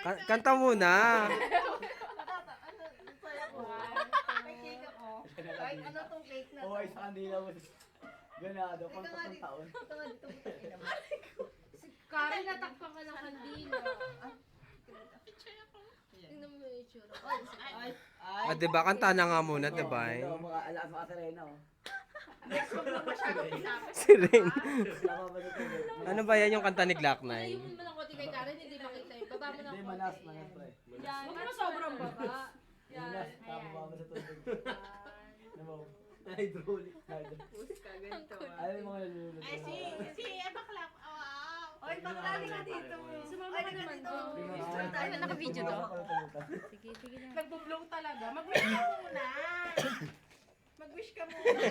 Kanta muna. May cake ako. Kahit ano tong cake na to. Oo, isa kandila mo. Ganado, pang tatlong taon. Ito nga dito mo naman. Karen, natakpan ka ng kandila. Tingnan mo yung itsura. Ay, Ah, diba? Kanta na nga muna, diba? Ito, mga alas mga Serena, oh. next wag mo masyadong pinapit. Si Ren. Wala ba ito? Ano ba yan yung kanta ni Glock 9? Ayun mo ng konti kay Karen, hindi makita yun. Baba mo ng Hindi, konti. manas, pre. Yan. Huwag mo sobrang baba. Yan. Manas, kapababa mo sa tubig. Ano mo? Hydraulic. Push ka, ganito ah. Ano yung mga nalulunod? Ay, si bakla. Wow. Oy, baklali ka dito. Sumama ka naman dito. doon. Tayo na naka-video to. Sige, sige na. Nagbo-blow talaga. Mag-wish ka muna. Mag-wish ka muna.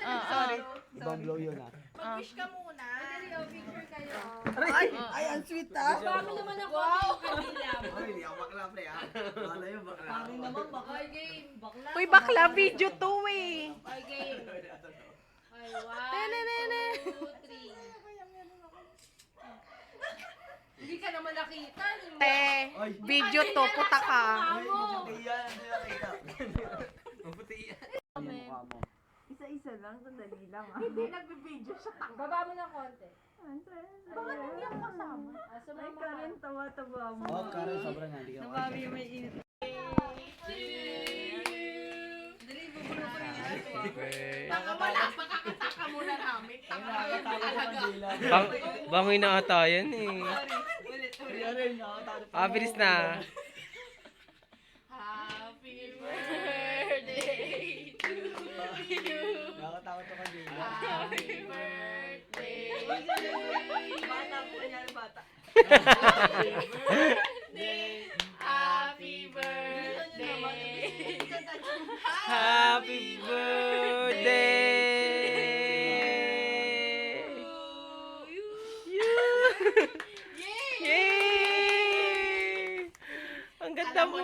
Sorry. Ibang blow yun, ah. Mag-wish ka muna. Dali, oh, picture kayo. Ay, ang sweet ah. Baba mo naman ang konti yung kandila mo. Ay, hindi ako bakla, pre, ah. Wala yung bakla. Pangin naman baka. Okay, game. Bakla. Uy, bakla video to eh. Okay, game. Okay, 1, 2, 3. Hindi ka naman nakita. Te, video to, puta ka. Ay, puti yan, hindi nakita. Puti yan. Mukha mo. Isa-isa lang, sandali lang ah. Hindi nagbe-video siya. Baba mo ng konti. Bakit hindi ako kasama? Ah, Ay, sumama Karen, ka. tawa-tawa mo. Oh, Karen, sobrang nga, hindi ka Nabawi yung may init. Dali, bubulo ko yung Baka wala. Makakataka muna namin. Ay, nakakatawa ko kandila. Bangoy na ata yan eh. Kaya rin, nakakatawa ko. Ah, bilis na. Happy birthday to you. Nakakatawa ko kandila. Happy birthday. Bata po niya, bata. Happy birthday. Happy birthday! Yay! Ang ganda mo!